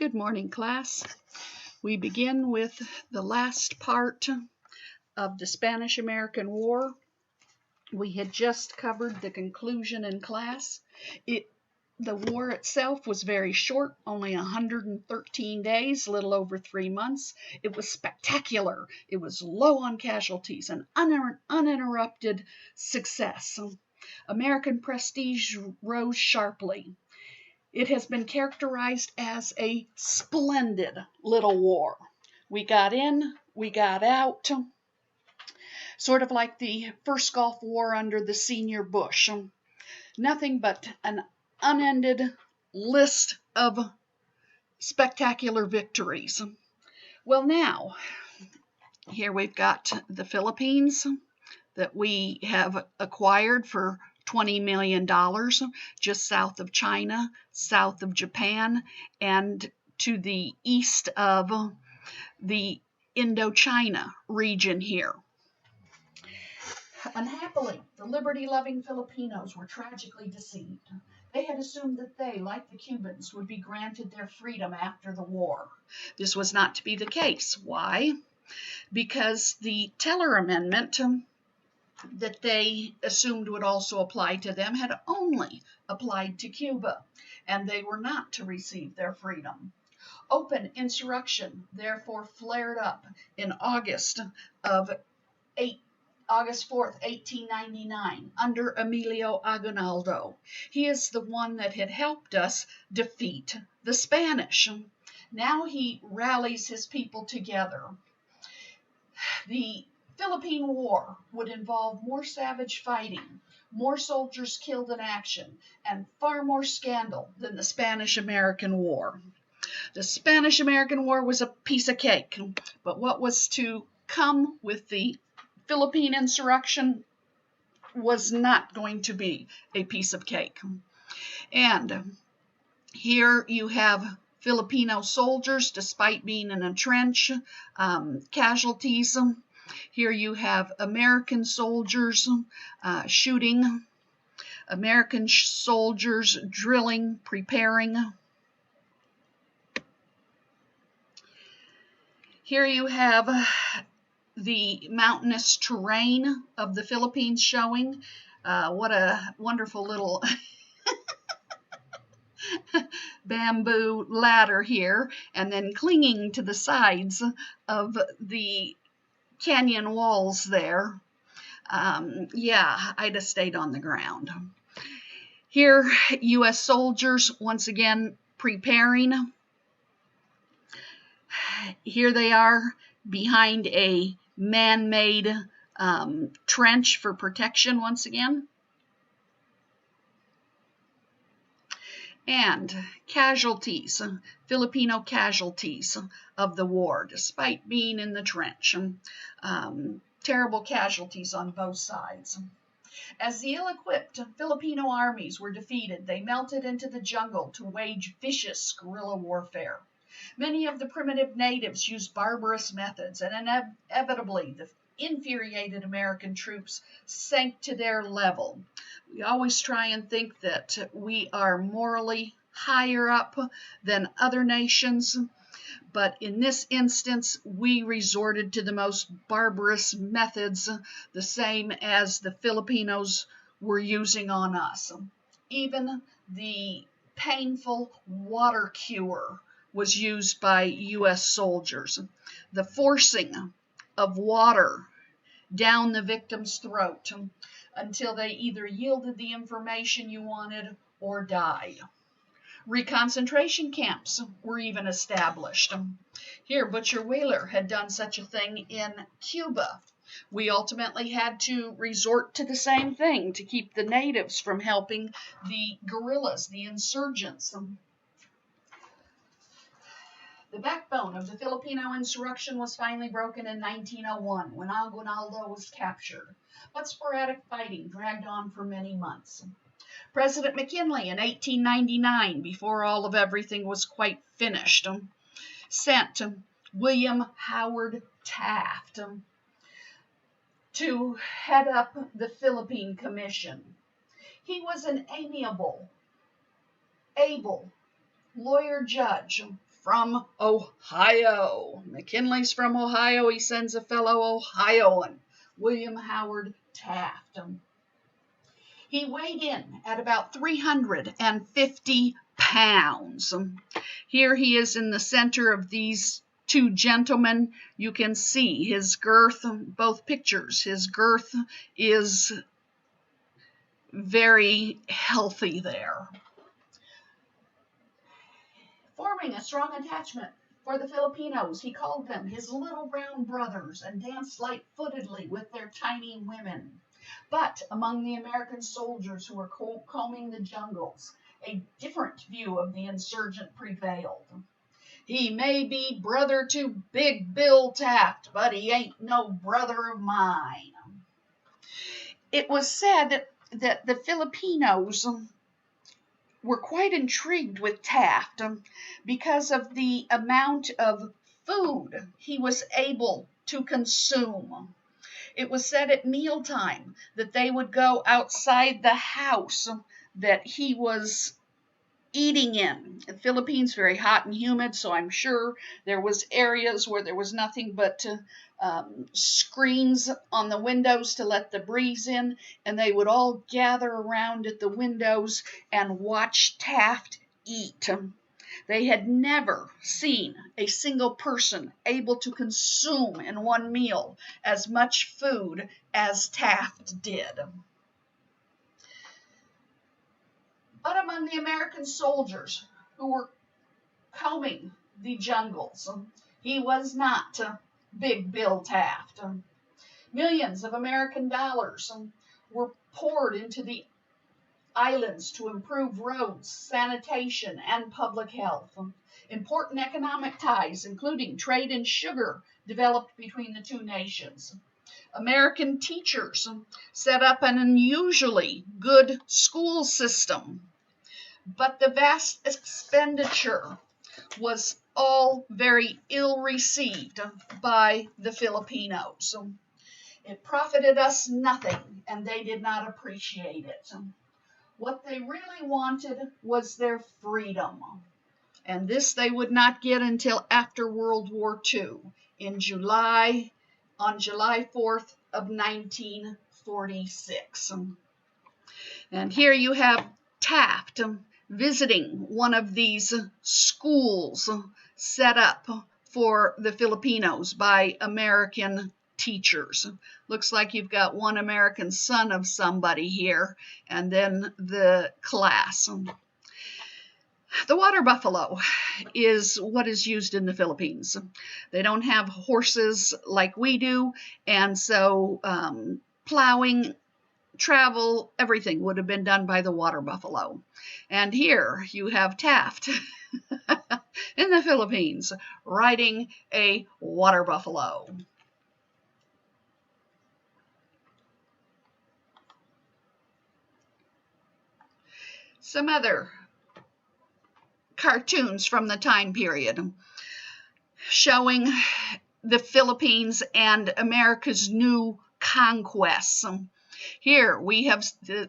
Good morning, class. We begin with the last part of the Spanish-American War. We had just covered the conclusion in class. The war itself was very short, only 113 days, a little over 3 months. It was spectacular. It was low on casualties and uninterrupted success. American prestige rose sharply. It has been characterized as a splendid little war. We got in, we got out, sort of like the first Gulf War under the senior Bush. Nothing but an unended list of spectacular victories. Well, now, here we've got the Philippines that we have acquired for $20 million, just south of China, south of Japan, and to the east of the Indochina region here. Unhappily, the liberty-loving Filipinos were tragically deceived. They had assumed that they, like the Cubans, would be granted their freedom after the war. This was not to be the case. Why? Because the Teller Amendment that they assumed would also apply to them had only applied to Cuba, and they were not to receive their freedom. Open insurrection therefore flared up in August 4th, 1899, under Emilio Aguinaldo. He is the one that had helped us defeat the Spanish. Now he rallies his people together. The Philippine War would involve more savage fighting, more soldiers killed in action, and far more scandal than the Spanish-American War. The Spanish-American War was a piece of cake, but what was to come with the Philippine insurrection was not going to be a piece of cake. And here you have Filipino soldiers, despite being in a trench, casualties. Here you have American soldiers shooting, American soldiers drilling, preparing. Here you have the mountainous terrain of the Philippines showing. What a wonderful little bamboo ladder here, and then clinging to the sides of the canyon walls there. Yeah, I'd have stayed on the ground. Here, U.S. soldiers once again preparing. Here they are behind a man-made trench for protection once again. And casualties, Filipino casualties of the war, despite being in the trench. Terrible casualties on both sides. As the ill-equipped Filipino armies were defeated, they melted into the jungle to wage vicious guerrilla warfare. Many of the primitive natives used barbarous methods, and inevitably the infuriated American troops sank to their level. We always try and think that we are morally higher up than other nations, but in this instance, we resorted to the most barbarous methods, the same as the Filipinos were using on us. Even the painful water cure was used by U.S. soldiers. The forcing of water down the victim's throat until they either yielded the information you wanted or died. Reconcentration camps were even established. Here, Butcher Wheeler had done such a thing in Cuba. We ultimately had to resort to the same thing to keep the natives from helping the guerrillas, the insurgents. The backbone of the Filipino insurrection was finally broken in 1901 when Aguinaldo was captured, but sporadic fighting dragged on for many months. President Mckinley in 1899, before all of everything was quite finished, sent William Howard Taft to head up the Philippine Commission. He was an amiable, able lawyer judge, from Ohio. McKinley's from Ohio. He sends a fellow Ohioan, William Howard Taft. He weighed in at about 350 pounds. Here he is in the center of these two gentlemen. You can see his girth, both pictures. His girth is very healthy there. Forming a strong attachment for the Filipinos, he called them his little brown brothers and danced light-footedly with their tiny women. But among the American soldiers who were combing the jungles, a different view of the insurgent prevailed. He may be brother to Big Bill Taft, but he ain't no brother of mine. It was said that the Filipinos were quite intrigued with Taft because of the amount of food he was able to consume. It was said at mealtime that they would go outside the house that he was eating in. The Philippines very hot and humid, so I'm sure there was areas where there was nothing but screens on the windows to let the breeze in, and they would all gather around at the windows and watch Taft eat. They had never seen a single person able to consume in one meal as much food as Taft did. But among the American soldiers who were combing the jungles, he was not Big Bill Taft. Millions of American dollars were poured into the islands to improve roads, sanitation, and public health. Important economic ties, including trade in sugar, developed between the two nations. American teachers set up an unusually good school system, but the vast expenditure was all very ill received by the Filipinos. It profited us nothing, and they did not appreciate it. What they really wanted was their freedom, and this they would not get until after World War II, on July 4th of 1946. And here you have Taft visiting one of these schools set up for the Filipinos by American teachers. Looks like you've got one American son of somebody here, and then the class. The water buffalo is what is used in the Philippines. They don't have horses like we do, and so plowing, travel, everything would have been done by the water buffalo. And here you have Taft in the Philippines riding a water buffalo. Some other cartoons from the time period showing the Philippines and America's new conquests. Here we have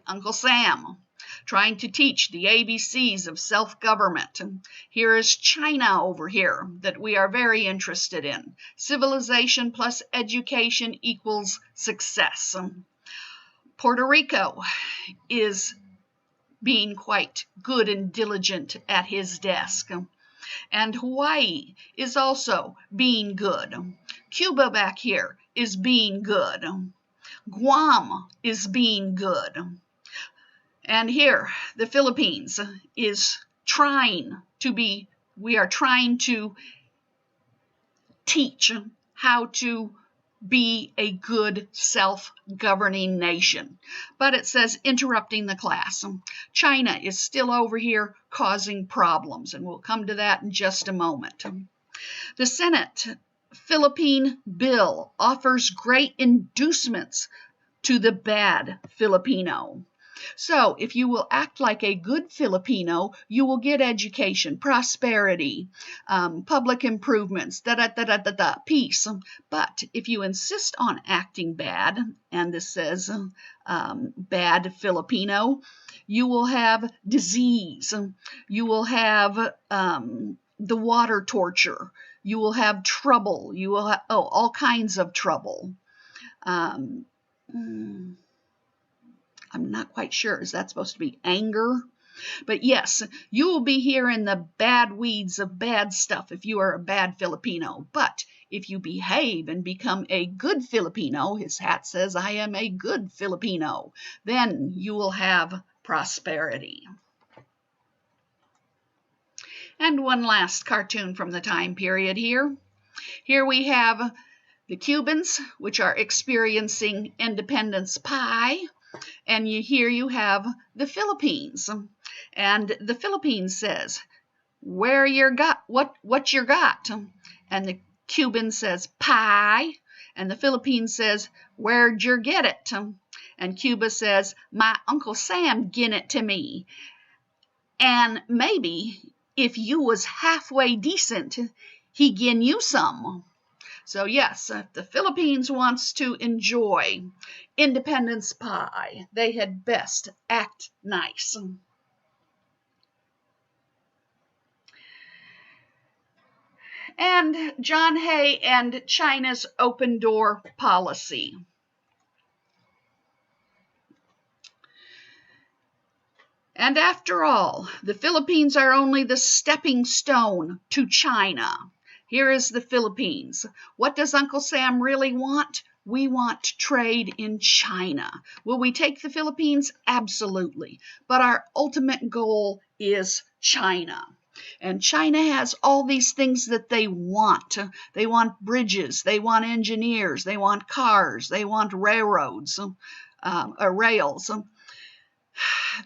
Uncle Sam trying to teach the ABCs of self-government. Here is China over here that we are very interested in. Civilization plus education equals success. Puerto Rico is being quite good and diligent at his desk. And Hawaii is also being good. Cuba back here is being good. Guam is being good. And here, the Philippines is trying to be, we are trying to teach how to be a good self-governing nation. But it says interrupting the class. China is still over here causing problems, and we'll come to that in just a moment. The Senate Philippine bill offers great inducements to the bad Filipino. So if you will act like a good Filipino, you will get education, prosperity, public improvements, peace. But if you insist on acting bad, and this says bad Filipino, you will have disease. You will have the water torture. You will have trouble. You will have all kinds of trouble. I'm not quite sure. Is that supposed to be anger? But yes, you will be here in the bad weeds of bad stuff if you are a bad Filipino. But if you behave and become a good Filipino, his hat says, I am a good Filipino, then you will have prosperity. And one last cartoon from the time period here. Here we have the Cubans, which are experiencing independence pie. And here you have the Philippines. And the Philippines says, where you got, what you got? And the Cuban says, pie. And the Philippines says, where'd you get it? And Cuba says, my Uncle Sam gin it to me. And maybe if you was halfway decent, he gin you some. So yes, if the Philippines wants to enjoy independence pie, they had best act nice. And John Hay and China's open door policy. And after all, the Philippines are only the stepping stone to China. Here is the Philippines. What does Uncle Sam really want? We want trade in China. Will we take the Philippines? Absolutely. But our ultimate goal is China. And China has all these things that they want. They want bridges, they want engineers, they want cars, they want railroads, rails.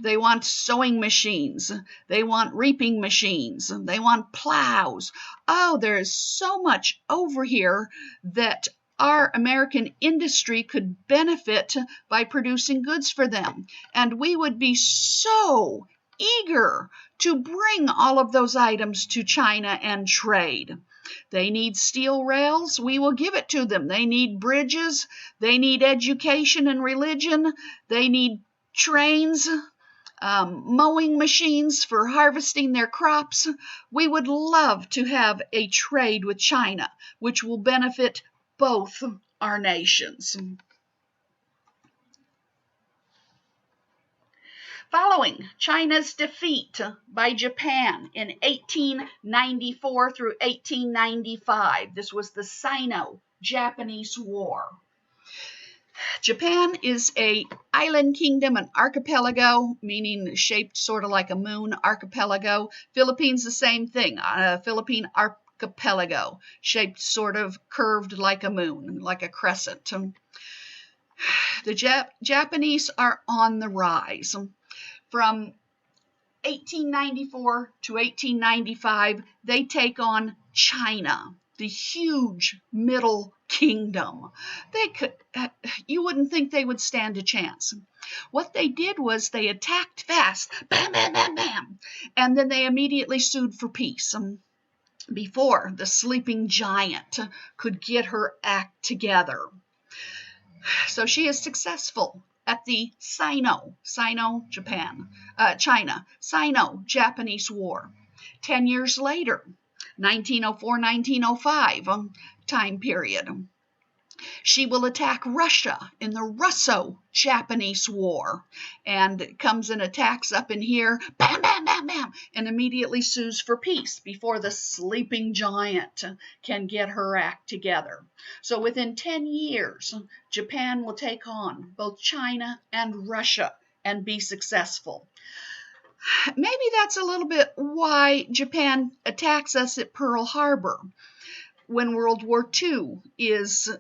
They want sewing machines. They want reaping machines. They want plows. Oh, there is so much over here that our American industry could benefit by producing goods for them. And we would be so eager to bring all of those items to China and trade. They need steel rails, we will give it to them. They need bridges, they need education and religion, they need trains, mowing machines for harvesting their crops. We would love to have a trade with China, which will benefit both our nations. Following China's defeat by Japan in 1894 through 1895, this was the Sino-Japanese War. Japan is an island kingdom, an archipelago, meaning shaped sort of like a moon archipelago. Philippines, the same thing, a Philippine archipelago, shaped sort of curved like a moon, like a crescent. The Japanese are on the rise. From 1894 to 1895, they take on China, the huge middle kingdom. You wouldn't think they would stand a chance. What they did was they attacked fast, bam, bam, bam, bam, and then they immediately sued for peace before the sleeping giant could get her act together. So she is successful at the Sino-Japanese War. 10 years later, 1904-1905 time period, she will attack Russia in the Russo-Japanese War and comes and attacks up in here, bam, bam, bam, bam, and immediately sues for peace before the sleeping giant can get her act together. So within 10 years, Japan will take on both China and Russia and be successful. Maybe that's a little bit why Japan attacks us at Pearl Harbor when World War II is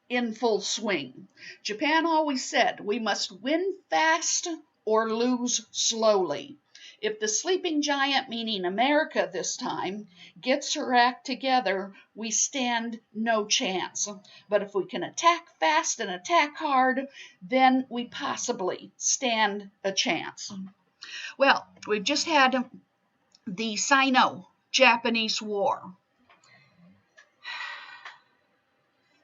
in full swing. Japan always said, we must win fast or lose slowly. If the sleeping giant, meaning America this time, gets her act together, we stand no chance. But if we can attack fast and attack hard, then we possibly stand a chance. Well, we've just had the Sino-Japanese War.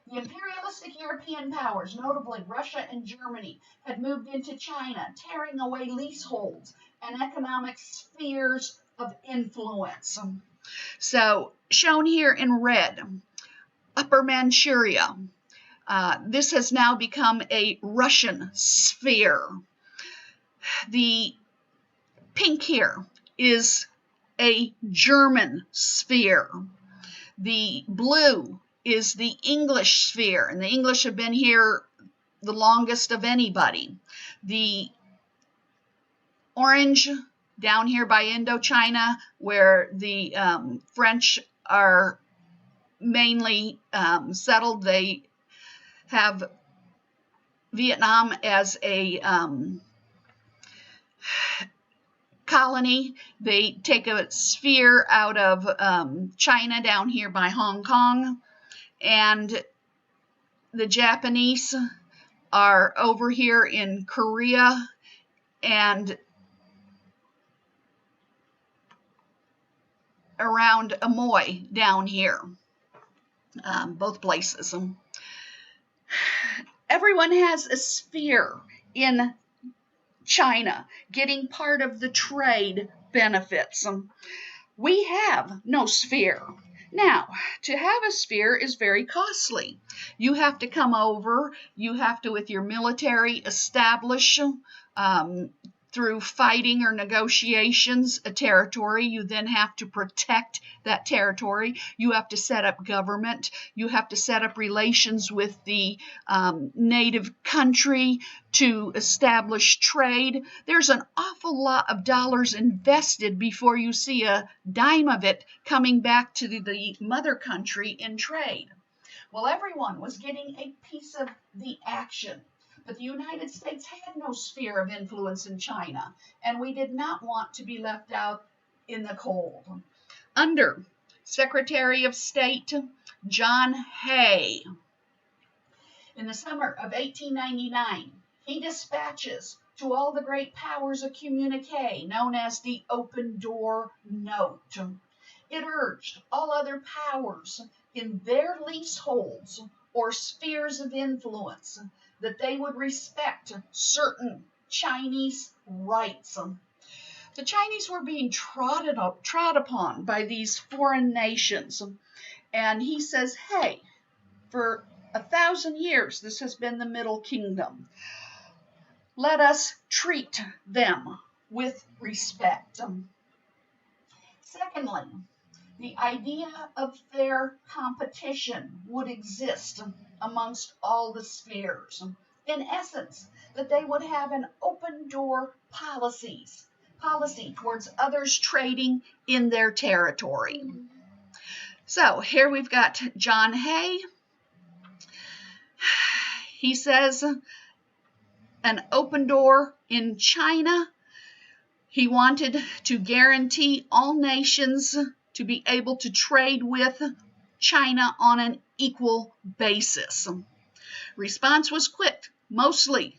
The imperialistic European powers, notably Russia and Germany, had moved into China, tearing away leaseholds and economic spheres of influence. So shown here in red, Upper Manchuria. This has now become a Russian sphere. The pink here is a German sphere. The blue is the English sphere, and the English have been here the longest of anybody. The orange down here by Indochina, where the French are mainly settled. They have Vietnam as a colony. They take a sphere out of China down here by Hong Kong, and the Japanese are over here in Korea and around Amoy down here, both places. Everyone has a sphere in China getting part of the trade benefits. We have no sphere. Now, to have a sphere is very costly. You have to come over, you have to, with your military, establish through fighting or negotiations a territory. You then have to protect that territory. You have to set up government. You have to set up relations with the native country to establish trade. There's an awful lot of dollars invested before you see a dime of it coming back to the mother country in trade. Well, everyone was getting a piece of the action. But the United States had no sphere of influence in China, and we did not want to be left out in the cold. Under Secretary of State John Hay, in the summer of 1899, he dispatches to all the great powers a communique known as the Open Door Note. It urged all other powers in their leaseholds or spheres of influence that they would respect certain Chinese rights. The Chinese were being trod upon by these foreign nations. And he says, hey, for 1,000 years, this has been the Middle Kingdom. Let us treat them with respect. Secondly, the idea of fair competition would exist amongst all the spheres. In essence, that they would have an open door policy towards others trading in their territory. So here we've got John Hay. He says an open door in China. He wanted to guarantee all nations to be able to trade with China on an equal basis. Response was quick, mostly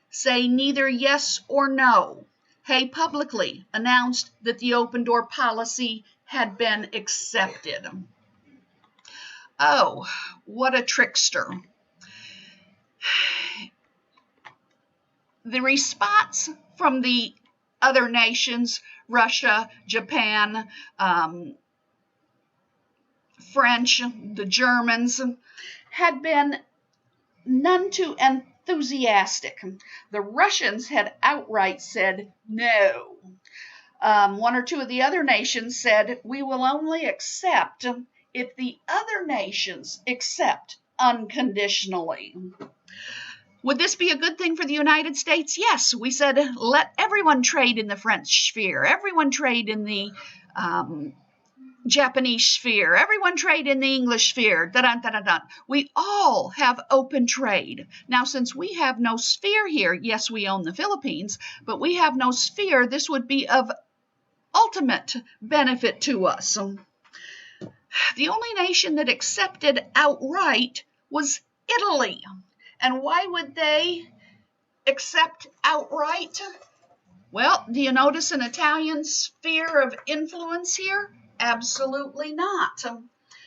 say neither yes or no. Hay publicly announced that the open door policy had been accepted. Oh, what a trickster. The response from the other nations, Russia, Japan, French, the Germans, had been none too enthusiastic. The Russians had outright said no. One or two of the other nations said, we will only accept if the other nations accept unconditionally. Would this be a good thing for the United States? Yes, we said let everyone trade in the French sphere, everyone trade in the Japanese sphere, everyone trade in the English sphere. We all have open trade. Now, since we have no sphere here, yes, we own the Philippines, but we have no sphere, this would be of ultimate benefit to us. The only nation that accepted outright was Italy. And why would they accept outright? Well, do you notice an Italian sphere of influence here? Absolutely not.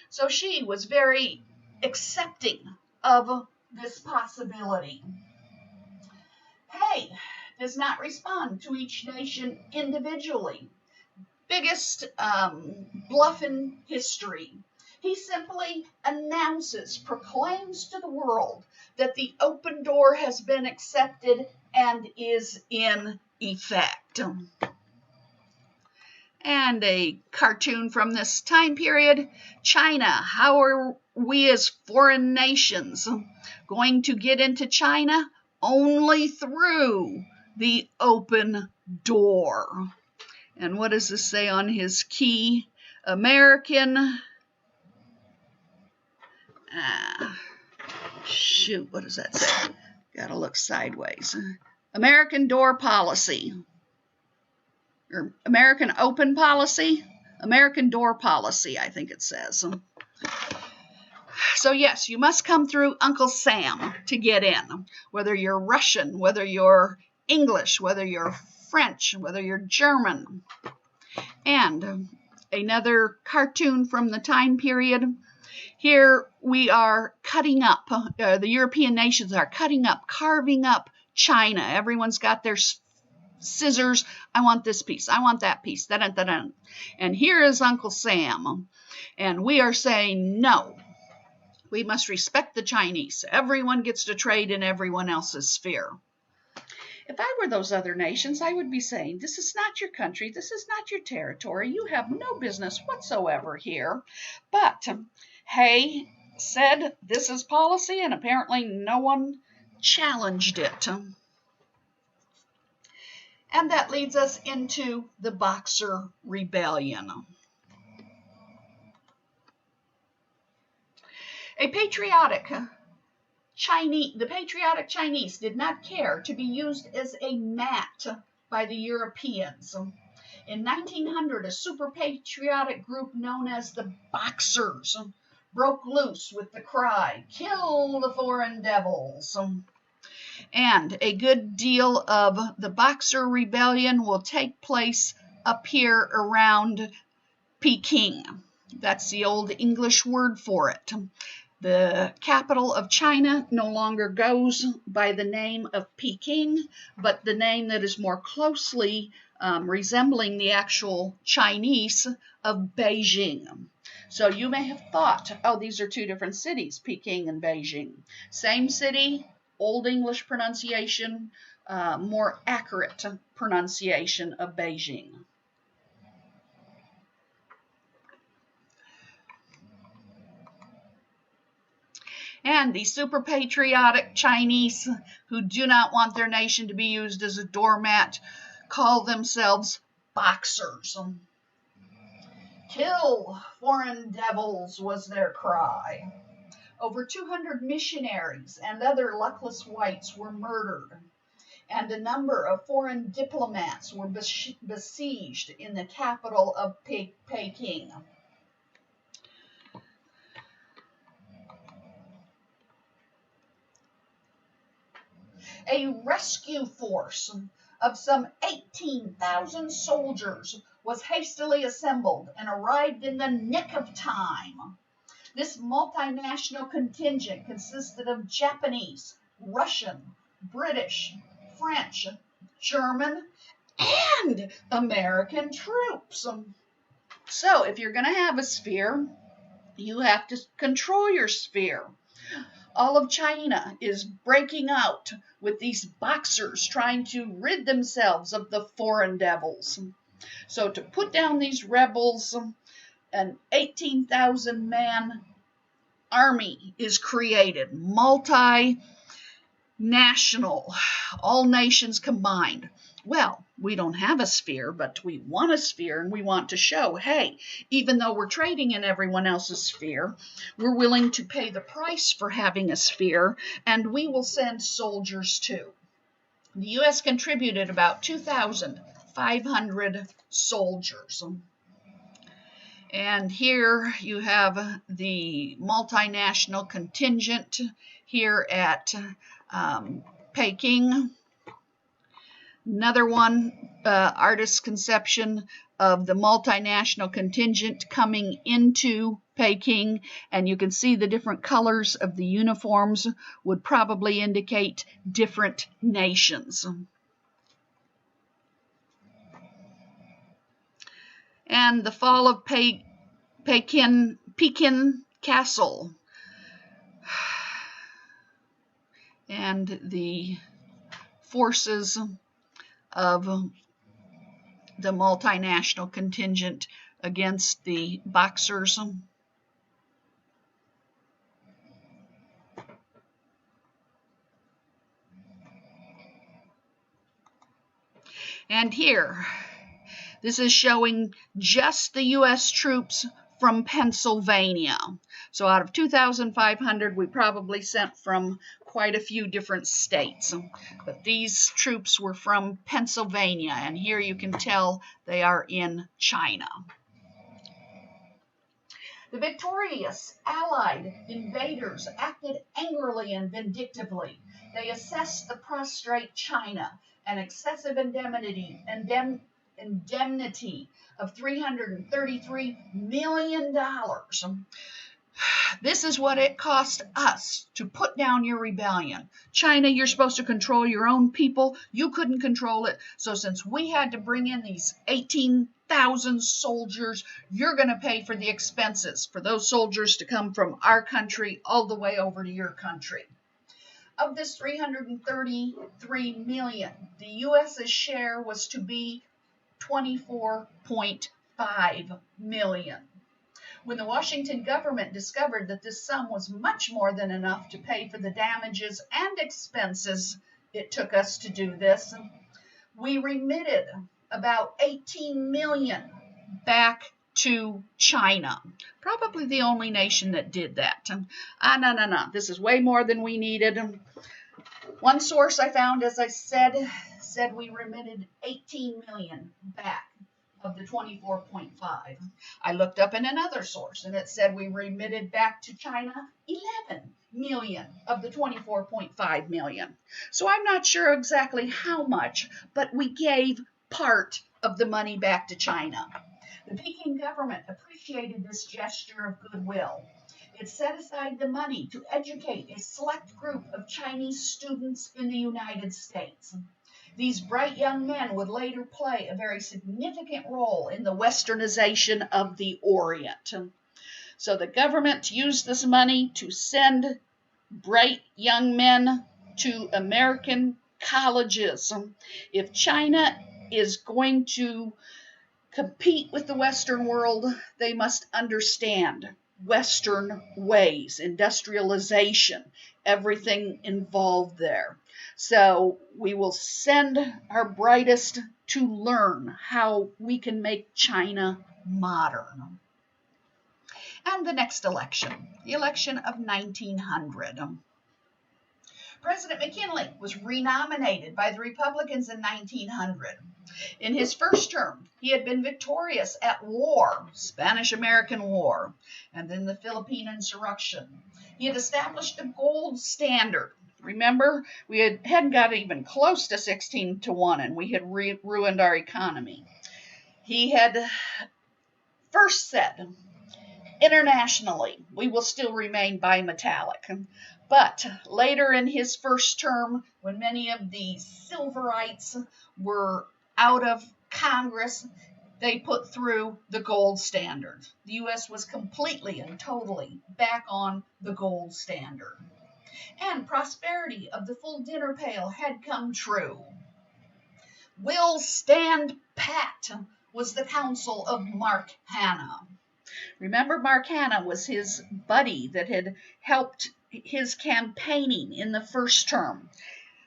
So she was very accepting of this possibility. Hay does not respond to each nation individually. biggest bluff in history. He simply announces, proclaims to the world that the open door has been accepted and is in effect. And a cartoon from this time period, China. How are we as foreign nations going to get into China? Only through the open door. And what does this say on his key? American, shoot, what does that say? Gotta look sideways. American door policy. Or American open policy? American door policy, I think it says. So yes, you must come through Uncle Sam to get in. Whether you're Russian, whether you're English, whether you're French, whether you're German. And another cartoon from the time period. Here we are cutting up, the European nations are cutting up, carving up China. Everyone's got their scissors. I want this piece. I want that piece. Da-da-da-da. And here is Uncle Sam. And we are saying no. We must respect the Chinese. Everyone gets to trade in everyone else's sphere. If I were those other nations, I would be saying, this is not your country. This is not your territory. You have no business whatsoever here. But Hay said this is policy, and apparently no one challenged it. And that leads us into the Boxer Rebellion. The patriotic Chinese did not care to be used as a mat by the Europeans. In 1900, a super patriotic group known as the Boxers broke loose with the cry, "Kill the foreign devils." And a good deal of the Boxer Rebellion will take place up here around Peking. That's the old English word for it. The capital of China no longer goes by the name of Peking, but the name that is more closely resembling the actual Chinese of Beijing. So you may have thought, oh, these are two different cities, Peking and Beijing. Same city, Old English pronunciation, more accurate pronunciation of Beijing. And the super patriotic Chinese who do not want their nation to be used as a doormat call themselves Boxers. "Kill foreign devils" was their cry. Over 200 missionaries and other luckless whites were murdered, and a number of foreign diplomats were besieged in the capital of Peking. A rescue force of some 18,000 soldiers was hastily assembled and arrived in the nick of time. This multinational contingent consisted of Japanese, Russian, British, French, German, and American troops. So if you're going to have a sphere, you have to control your sphere. All of China is breaking out with these Boxers trying to rid themselves of the foreign devils. So to put down these rebels, an 18,000-man army is created, multinational, all nations combined. Well, we don't have a sphere, but we want a sphere, and we want to show, hey, even though we're trading in everyone else's sphere, we're willing to pay the price for having a sphere, and we will send soldiers too. The U.S. contributed about 2,500 soldiers. And here you have the multinational contingent here at Peking. Another one, artist's conception of the multinational contingent coming into Peking, and you can see the different colors of the uniforms would probably indicate different nations. and the fall of Pekin Castle, and the forces of the multinational contingent against the Boxers. And here, this is showing just the U.S. troops from Pennsylvania. So out of 2,500, we probably sent from quite a few different states. But these troops were from Pennsylvania, and here you can tell they are in China. The victorious Allied invaders acted angrily and vindictively. They assessed the prostrate China an excessive indemnity of $333 million. This is what it cost us to put down your rebellion. China, you're supposed to control your own people. You couldn't control it. So since we had to bring in these 18,000 soldiers, you're going to pay for the expenses for those soldiers to come from our country all the way over to your country. Of this 333 million, the U.S.'s share was to be 24.5 million. When the Washington government discovered that this sum was much more than enough to pay for the damages and expenses it took us to do this, we remitted about 18 million back to China. Probably the only nation that did that. No. This is way more than we needed. One source I found, as I said we remitted 18 million back of the 24.5. I looked up in another source, and it said we remitted back to China 11 million of the 24.5 million. So I'm not sure exactly how much, but we gave part of the money back to China. The Peking government appreciated this gesture of goodwill. It set aside the money to educate a select group of Chinese students in the United States. These bright young men would later play a very significant role in the westernization of the Orient. So the government used this money to send bright young men to American colleges. If China is going to compete with the Western world, they must understand Western ways, industrialization, everything involved there. So we will send our brightest to learn how we can make China modern. And the next election, the election of 1900. President McKinley was renominated by the Republicans in 1900. In his first term, he had been victorious at war, Spanish-American War, and then the Philippine Insurrection. He had established a gold standard. Remember, we hadn't got even close to 16-1, and we had ruined our economy. He had first said, internationally, we will still remain bimetallic. But later in his first term, when many of the Silverites were out of Congress, they put through the gold standard. The U.S. was completely and totally back on the gold standard. And prosperity of the full dinner pail had come true. We'll stand pat was the counsel of Mark Hanna. Remember, Mark Hanna was his buddy that had helped his campaigning in the first term.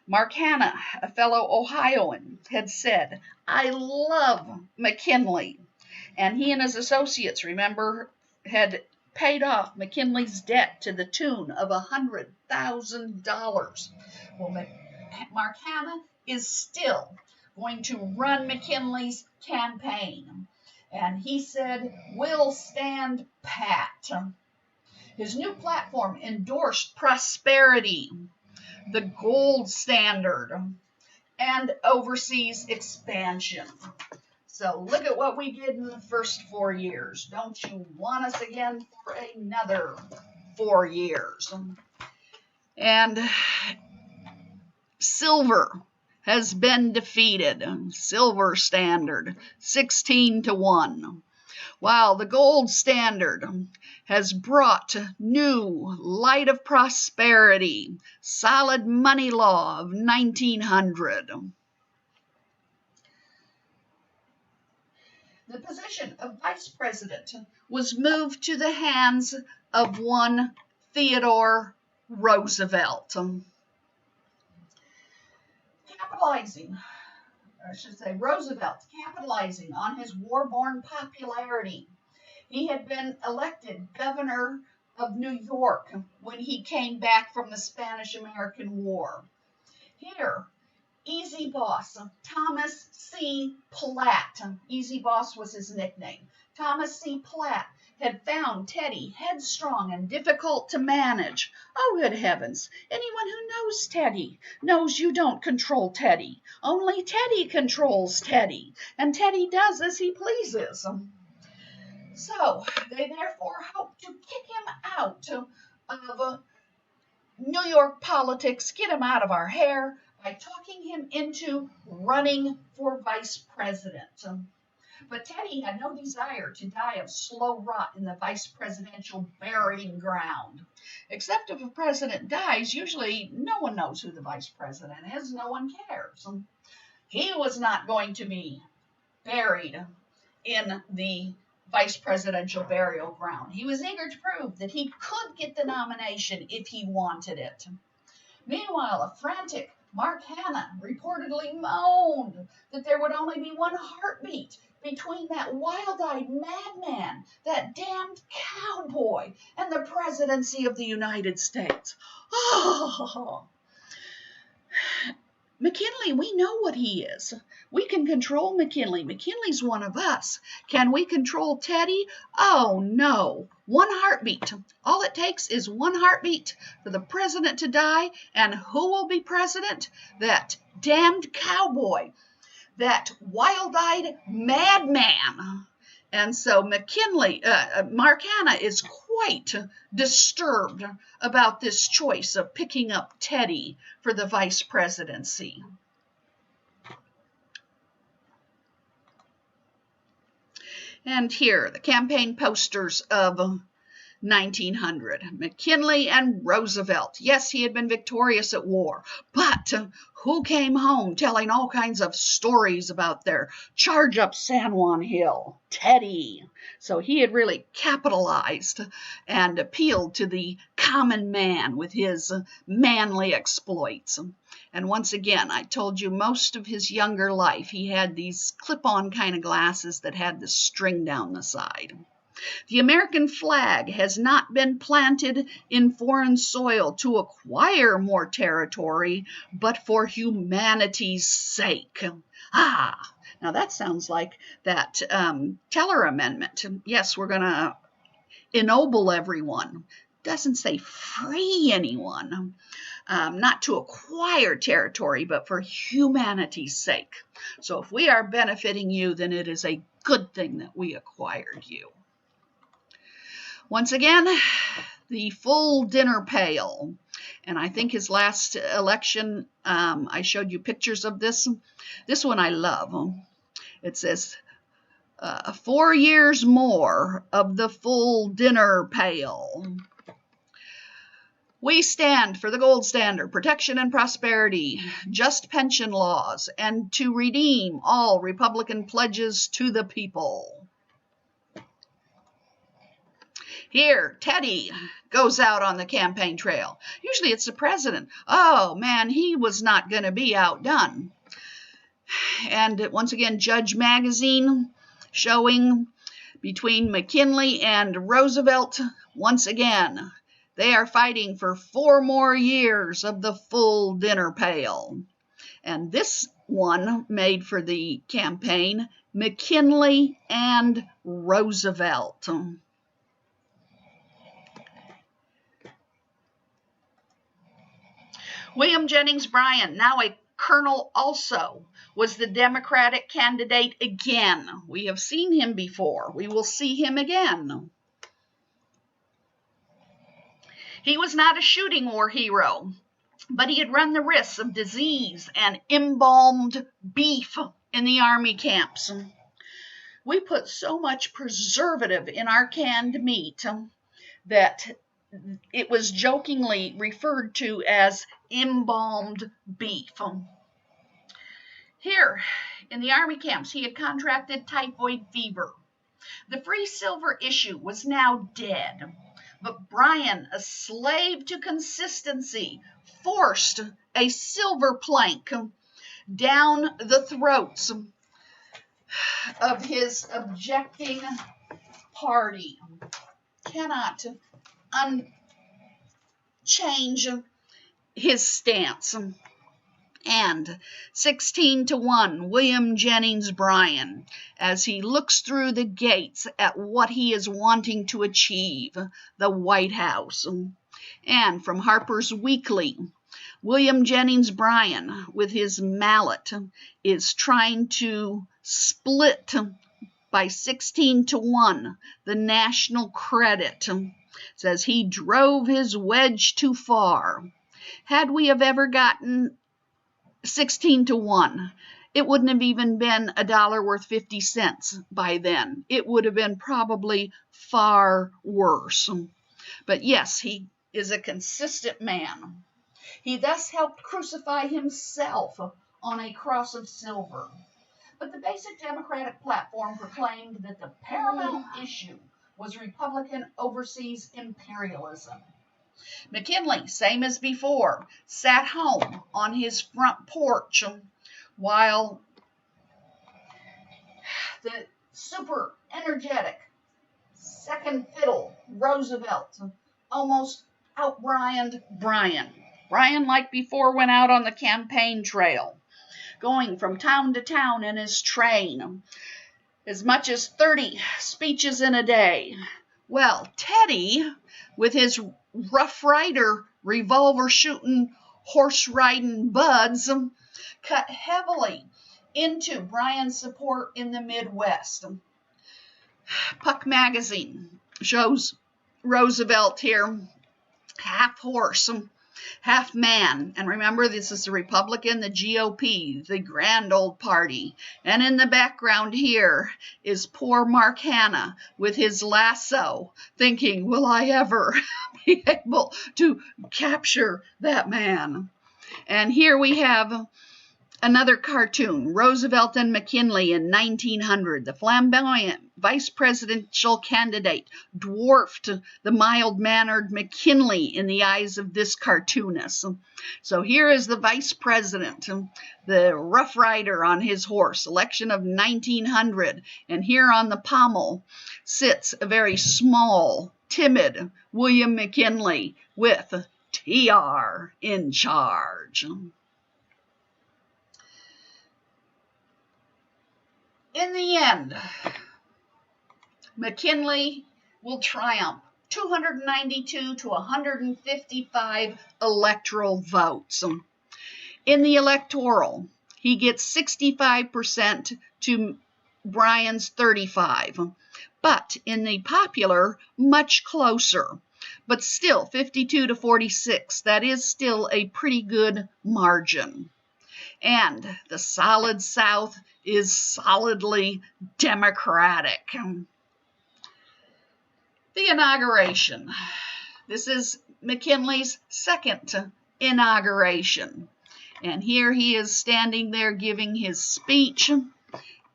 Mark Hanna, a fellow Ohioan, had said, I love McKinley. And he and his associates, remember, had paid off McKinley's debt to the tune of $100,000. Well, Mark Hanna is still going to run McKinley's campaign. And he said, we'll stand pat. His new platform endorsed prosperity, the gold standard, and overseas expansion. So look at what we did in the first 4 years. Don't you want us again for another 4 years? And silver has been defeated. Silver standard, 16-1. While the gold standard has brought new light of prosperity, solid money law of 1900. The position of vice president was moved to the hands of one Theodore Roosevelt. Roosevelt capitalizing on his war-born popularity. He had been elected governor of New York when he came back from the Spanish-American War. Here, Easy Boss, Thomas C. Platt, Easy Boss was his nickname. Thomas C. Platt had found Teddy headstrong and difficult to manage. Oh, good heavens, anyone who knows Teddy knows you don't control Teddy. Only Teddy controls Teddy, and Teddy does as he pleases. So, they therefore hoped to kick him out of New York politics, get him out of our hair, by talking him into running for vice president. But Teddy had no desire to die of slow rot in the vice presidential burying ground. Except if a president dies, usually no one knows who the vice president is, no one cares. He was not going to be buried in the vice presidential burial ground. He was eager to prove that he could get the nomination if he wanted it. Meanwhile, a frantic Mark Hanna reportedly moaned that there would only be one heartbeat between that wild-eyed madman, that damned cowboy, and the presidency of the United States. Oh! McKinley, we know what he is. We can control McKinley. McKinley's one of us. Can we control Teddy? Oh, no. One heartbeat. All it takes is one heartbeat for the president to die. And who will be president? That damned cowboy. That wild-eyed madman. And so McKinley, Mark Hanna is quite disturbed about this choice of picking up Teddy for the vice presidency. And here, the campaign posters of 1900. McKinley and Roosevelt. Yes, he had been victorious at war, but who came home telling all kinds of stories about their charge up San Juan Hill? Teddy. So he had really capitalized and appealed to the common man with his manly exploits. And once again, I told you most of his younger life, he had these clip-on kind of glasses that had the string down the side. The American flag has not been planted in foreign soil to acquire more territory, but for humanity's sake. Ah, now that sounds like that Teller Amendment. Yes, we're going to ennoble everyone. Doesn't say free anyone. Not to acquire territory, but for humanity's sake. So if we are benefiting you, then it is a good thing that we acquired you. Once again, the full dinner pail. And I think his last election, I showed you pictures of this. This one I love. It says, 4 years more of the full dinner pail. We stand for the gold standard, protection and prosperity, just pension laws, and to redeem all Republican pledges to the people. Here, Teddy goes out on the campaign trail. Usually it's the president. Oh, man, he was not going to be outdone. And once again, Judge Magazine showing between McKinley and Roosevelt. Once again, they are fighting for 4 more years of the full dinner pail. And this one made for the campaign, McKinley and Roosevelt. William Jennings Bryan, now a colonel also, was the Democratic candidate again. We have seen him before. We will see him again. He was not a shooting war hero, but he had run the risks of disease and embalmed beef in the army camps. We put so much preservative in our canned meat that it was jokingly referred to as embalmed beef. Here in the army camps, he had contracted typhoid fever. The free silver issue was now dead, but Bryan, a slave to consistency, forced a silver plank down the throats of his objecting party. Cannot unchange his stance. And 16-1, William Jennings Bryan, as he looks through the gates at what he is wanting to achieve, the White House. And from Harper's Weekly, William Jennings Bryan, with his mallet, is trying to split by 16-1 the national credit. Says he drove his wedge too far. Had we have ever gotten 16-1, it wouldn't have even been $1 worth 50 cents by then. It would have been probably far worse. But yes, he is a consistent man. He thus helped crucify himself on a cross of silver. But the basic Democratic platform proclaimed that the paramount issue was Republican overseas imperialism. McKinley, same as before, sat home on his front porch while the super energetic second fiddle Roosevelt almost out-Bryaned Bryan. Bryan, like before, went out on the campaign trail, going from town to town in his train, as much as 30 speeches in a day. Well, Teddy, with his Rough Rider revolver shooting, horse riding buds, cut heavily into Bryan's support in the Midwest. Puck magazine shows Roosevelt here, half horse, half man. And remember, this is the Republican, the GOP, the grand old party. And in the background here is poor Mark Hanna with his lasso, thinking, will I ever be able to capture that man? And here we have another cartoon, Roosevelt and McKinley in 1900. The flamboyant vice presidential candidate dwarfed the mild-mannered McKinley in the eyes of this cartoonist. So here is the vice president, the Rough Rider on his horse, election of 1900. And here on the pommel sits a very small, timid William McKinley with TR in charge. In the end, McKinley will triumph, 292 to 155 electoral votes. In the electoral, he gets 65% to Bryan's 35, but in the popular, much closer, but still 52 to 46. That is still a pretty good margin. And the solid South is solidly Democratic. The inauguration. This is McKinley's second inauguration. And here he is standing there giving his speech.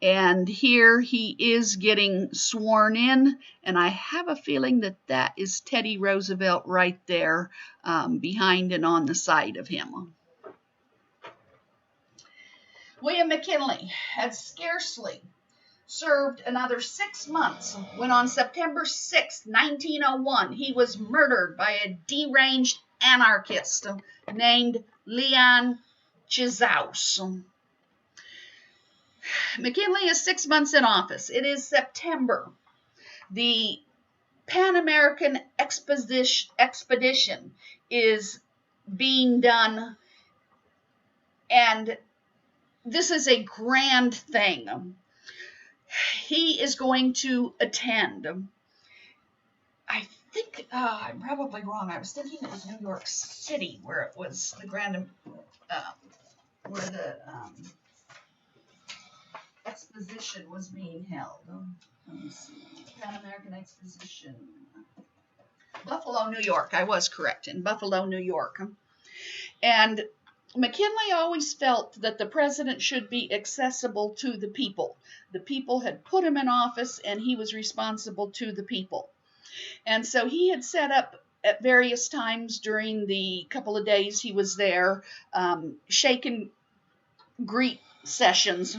And here he is getting sworn in. And I have a feeling that that is Teddy Roosevelt right there behind and on the side of him. William McKinley had scarcely served another 6 months when on September 6, 1901, he was murdered by a deranged anarchist named Leon Chizaus. McKinley is 6 months in office. It is September. The Pan American expedition is being done, and this is a grand thing. He is going to attend. I think, I'm probably wrong. I was thinking it was New York City where it was the grand, where the Exposition was being held. Let me see. Pan American Exposition. Buffalo, New York. I was correct, in Buffalo, New York. And McKinley always felt that the president should be accessible to the people. The people had put him in office, and he was responsible to the people. And so he had set up at various times during the couple of days he was there, shake and greet sessions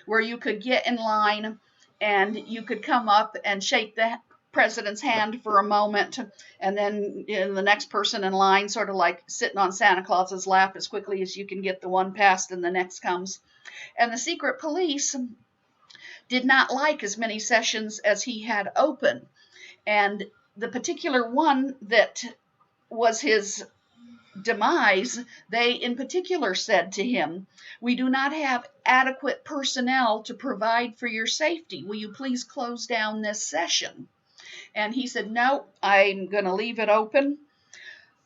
where you could get in line and you could come up and shake the president's hand for a moment, and then the next person in line, sort of like sitting on Santa Claus's lap as quickly as you can get the one past and the next comes. And the secret police did not like as many sessions as he had open. And the particular one that was his demise, they in particular said to him, "We do not have adequate personnel to provide for your safety. Will you please close down this session?" And he said, "No, I'm going to leave it open."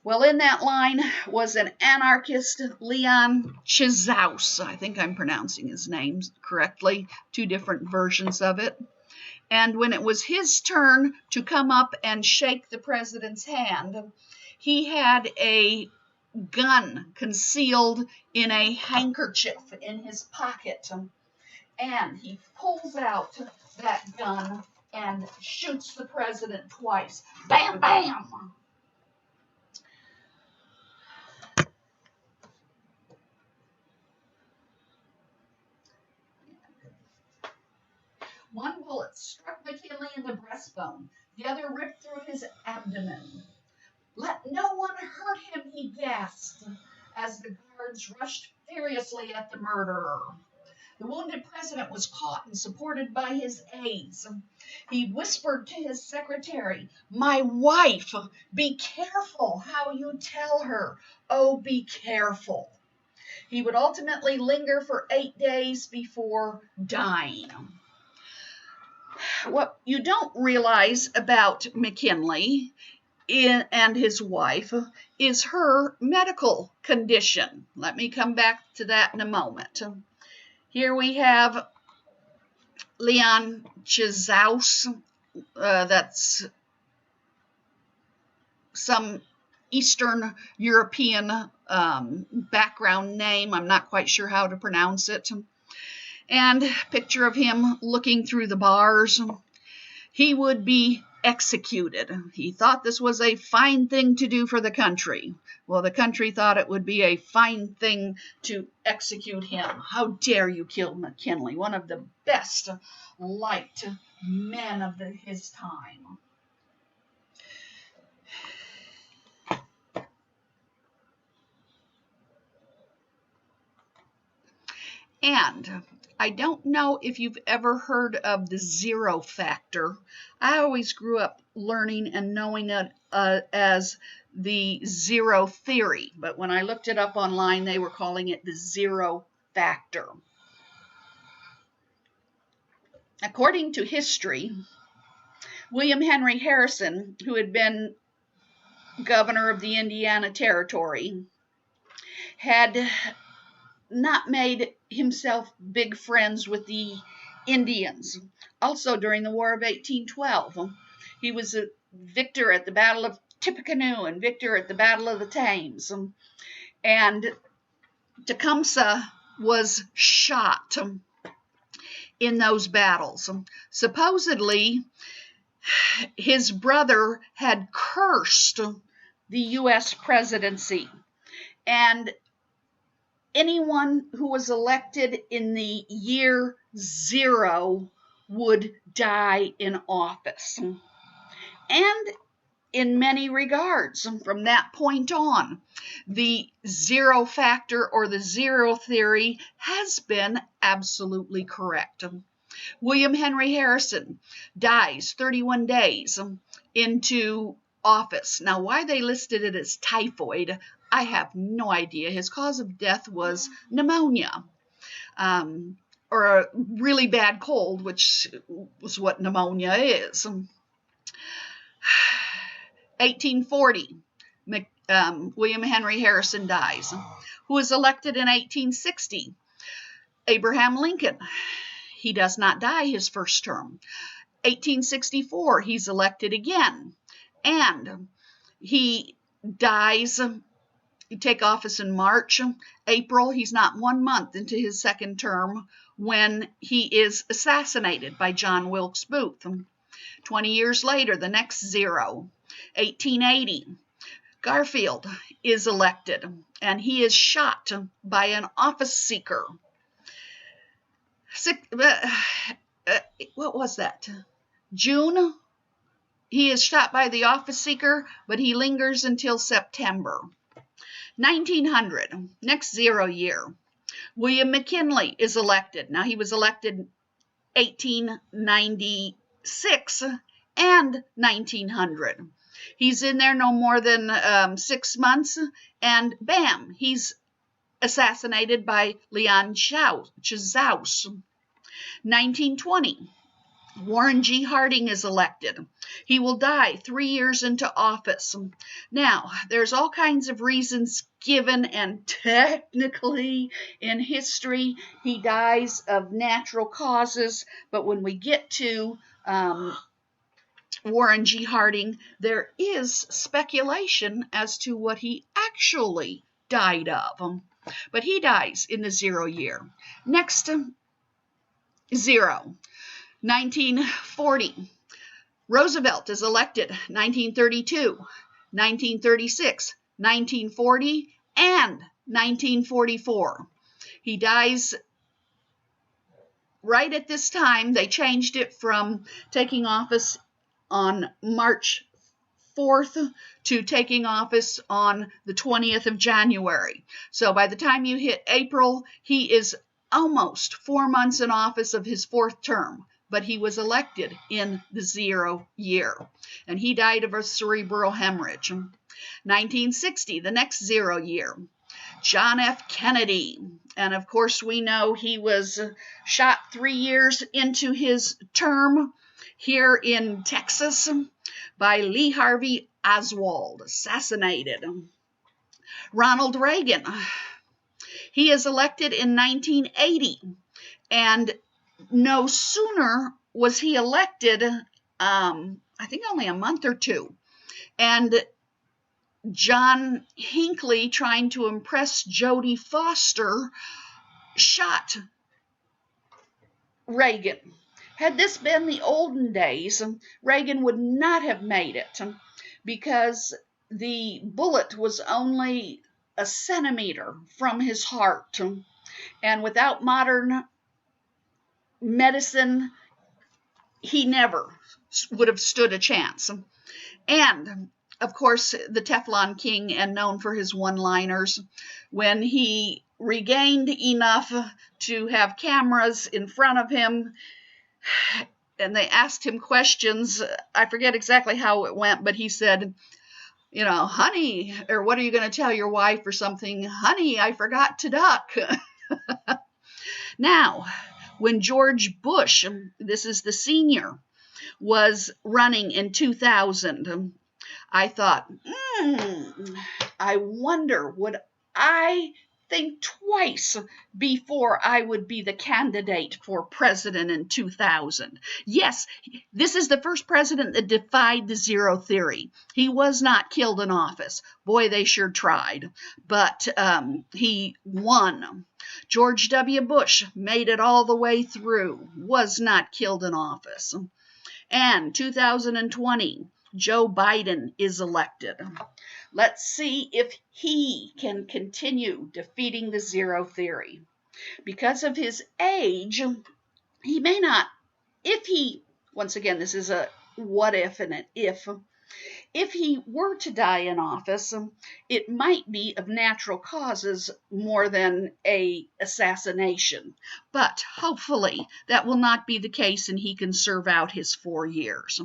Well, in that line was an anarchist, Leon Chizaus. I think I'm pronouncing his name correctly, two different versions of it. And when it was his turn to come up and shake the president's hand, he had a gun concealed in a handkerchief in his pocket. And he pulls out that gun and shoots the president twice. Bam, bam! One bullet struck McKinley in the breastbone. The other ripped through his abdomen. "Let no one hurt him," he gasped, as the guards rushed furiously at the murderer. The wounded president was caught and supported by his aides. He whispered to his secretary, "My wife, be careful how you tell her. Oh, be careful." He would ultimately linger for 8 days before dying. What you don't realize about McKinley and his wife is her medical condition. Let me come back to that in a moment. Here we have Leon Chizaus. That's some Eastern European background name. I'm not quite sure how to pronounce it. And picture of him looking through the bars. He would be executed. He thought this was a fine thing to do for the country. Well, the country thought it would be a fine thing to execute him. How dare you kill McKinley, one of the best liked men of his time. And I don't know if you've ever heard of the zero factor. I always grew up learning and knowing it as the zero theory, but when I looked it up online, they were calling it the zero factor. According to history, William Henry Harrison, who had been governor of the Indiana Territory, had not made himself big friends with the Indians. Also, during the War of 1812, he was a victor at the Battle of Tippecanoe and victor at the Battle of the Thames. And Tecumseh was shot in those battles. Supposedly, his brother had cursed the U.S. presidency, and anyone who was elected in the year zero would die in office. And in many regards, from that point on, the zero factor or the zero theory has been absolutely correct. William Henry Harrison dies 31 days into office. Now, why they listed it as typhoid, I have no idea. His cause of death was pneumonia, or a really bad cold, which was what pneumonia is. 1840, William Henry Harrison dies. Who was elected in 1860? Abraham Lincoln. he does not die his first term. 1864, he's elected again, and he dies. He take office in March. April, he's not 1 month into his second term when he is assassinated by John Wilkes Booth. 20 years later, the next zero, 1880, Garfield is elected, and he is shot by an office seeker. What was that? June, he is shot by the office seeker, but he lingers until September. 1900, next zero year, William McKinley is elected. Now, he was elected 1896 and 1900. He's in there no more than 6 months, and bam, he's assassinated by Leon Chizaus. 1920, Warren G. Harding is elected. He will die 3 years into office. Now, there's all kinds of reasons given, and technically in history, he dies of natural causes. But when we get to Warren G. Harding, there is speculation as to what he actually died of. But he dies in the zero year. Next zero, 1940. Roosevelt is elected 1932, 1936, 1940, and 1944. He dies right at this time. They changed it from taking office on March 4th to taking office on the 20th of January. So by the time you hit April, he is almost 4 months in office of his fourth term, but he was elected in the zero year, and he died of a cerebral hemorrhage. 1960, the next zero year, John F. Kennedy, and of course we know he was shot 3 years into his term here in Texas by Lee Harvey Oswald, assassinated. Ronald Reagan, he is elected in 1980, and no sooner was he elected, I think only a month or two, and John Hinckley, trying to impress Jodie Foster, shot Reagan. Had this been the olden days, Reagan would not have made it, because the bullet was only a centimeter from his heart, and without modern medicine, he never would have stood a chance. And of course, the Teflon King, and known for his one-liners, when he regained enough to have cameras in front of him, and they asked him questions. I forget exactly how it went, but he said, honey, or what are you going to tell your wife or something? Honey, I forgot to duck. Now, when George Bush, this is the senior, was running in 2000, I thought, I wonder, would I think twice before I would be the candidate for president in 2000? Yes, this is the first president that defied the zero theory. He was not killed in office. Boy, they sure tried, but he won. George W. Bush made it all the way through, was not killed in office. And 2020, Joe Biden is elected. Let's see if he can continue defeating the zero theory. Because of his age, he may not, once again, this is a what if and an if he were to die in office, it might be of natural causes more than an assassination. But hopefully that will not be the case, and he can serve out his 4 years.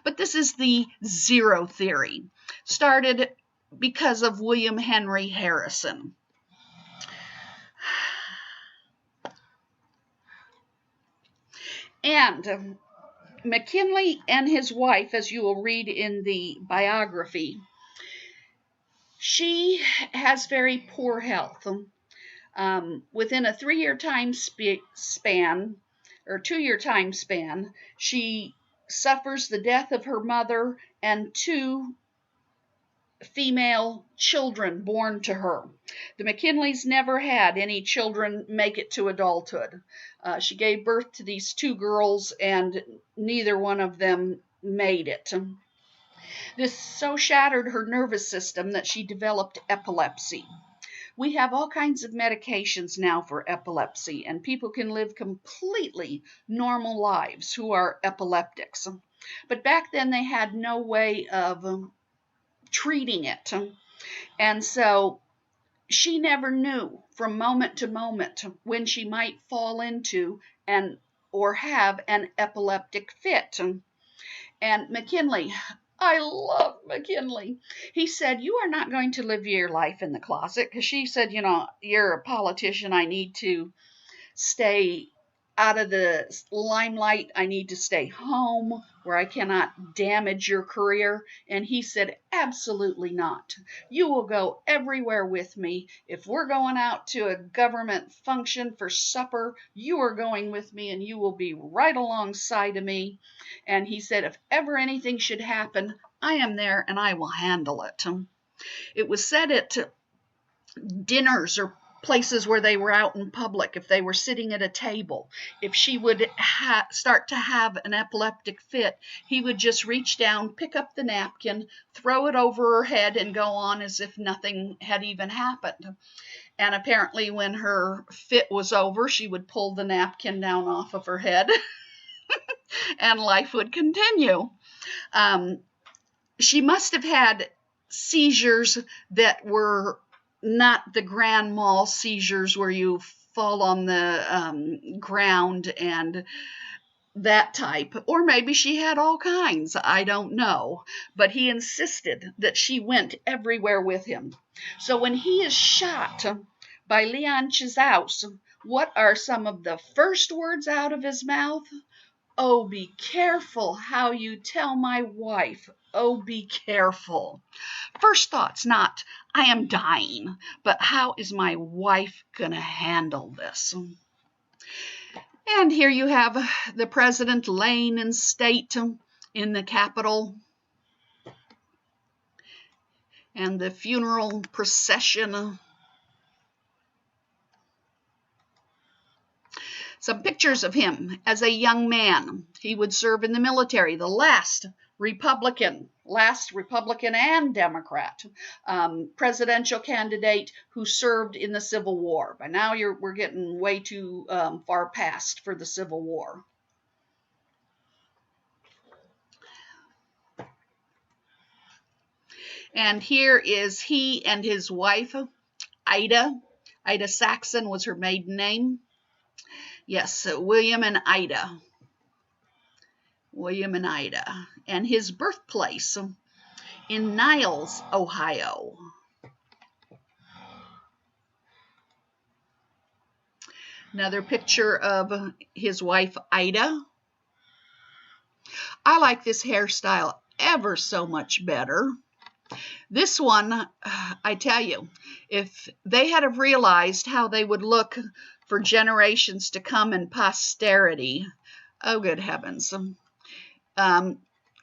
But this is the zero theory. Started because of William Henry Harrison. And McKinley and his wife, as you will read in the biography, she has very poor health. Within a 3-year time span, or 2-year time span, she suffers the death of her mother and 2 female children born to her. The Mckinleys never had any children make it to adulthood. She gave birth to these 2 girls, and neither one of them made it. This so shattered her nervous system that she developed epilepsy. We have all kinds of medications now for epilepsy, and people can live completely normal lives who are epileptics. But back then they had no way of treating it. And so she never knew from moment to moment when she might fall into or have an epileptic fit. And Mckinley, I love Mckinley. He said, "You are not going to live your life in the closet," because she said, "You're a politician. I need to stay out of the limelight. I need to stay home where I cannot damage your career." And he said, "Absolutely not. You will go everywhere with me. If we're going out to a government function for supper, you are going with me, and you will be right alongside of me." And he said, "If ever anything should happen, I am there and I will handle it." It was said at dinners or places where they were out in public, if they were sitting at a table, if she would start to have an epileptic fit, he would just reach down, pick up the napkin, throw it over her head, and go on as if nothing had even happened. And apparently when her fit was over, she would pull the napkin down off of her head and life would continue. She must have had seizures that were not the grand mal seizures where you fall on the ground and that type. Or maybe she had all kinds. I don't know. But he insisted that she went everywhere with him. So when he is shot by Leon Chizaus, what are some of the first words out of his mouth? "Oh, be careful how you tell my wife. Oh, be careful." First thought's not, "I am dying," but how is my wife going to handle this? And here you have the president laying in state in the Capitol, and the funeral procession. Some pictures of him as a young man. He would serve in the military, the last Republican and Democrat presidential candidate who served in the Civil War. By now we're getting way too far past for the Civil War. And here is he and his wife, Ida. Ida Saxon was her maiden name. Yes, William and Ida. William and Ida. And his birthplace in Niles, Ohio. Another picture of his wife, Ida. I like this hairstyle ever so much better. This one, I tell you, if they had have realized how they would look for generations to come in posterity, oh good heavens.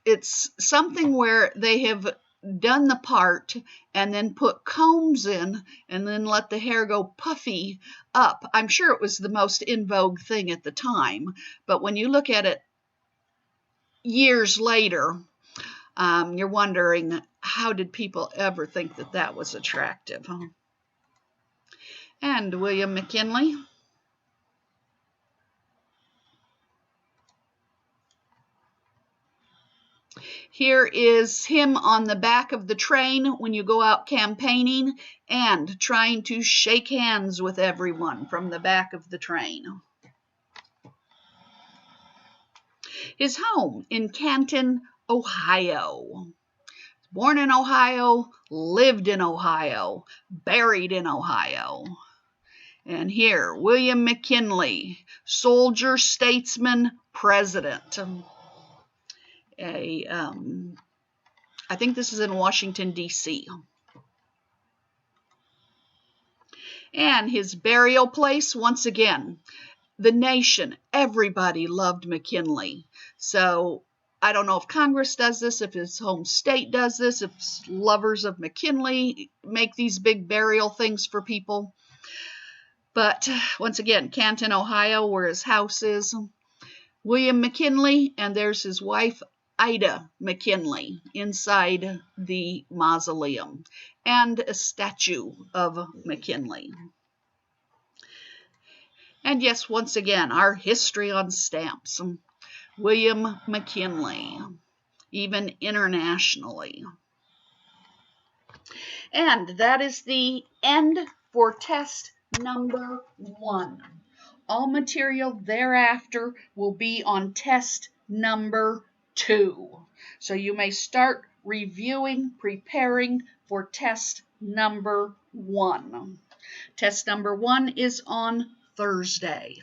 It's something where they have done the part and then put combs in and then let the hair go puffy up. I'm sure it was the most in vogue thing at the time, but when you look at it years later, you're wondering, how did people ever think that that was attractive? And William McKinley. Here is him on the back of the train when you go out campaigning and trying to shake hands with everyone from the back of the train. His home in Canton, Ohio. Born in Ohio, lived in Ohio, buried in Ohio. And here, William McKinley, soldier, statesman, president. I think this is in Washington, D.C. And his burial place, once again, the nation, everybody loved McKinley. So I don't know if Congress does this, if his home state does this, if lovers of McKinley make these big burial things for people. But once again, Canton, Ohio, where his house is, William McKinley, and there's his wife, Ida McKinley, inside the mausoleum, and a statue of McKinley. And yes, once again, our history on stamps. William McKinley, even internationally. And that is the end for test number 1. All material thereafter will be on test number 2. So you may start reviewing, preparing for test number 1. Test number 1 is on Thursday.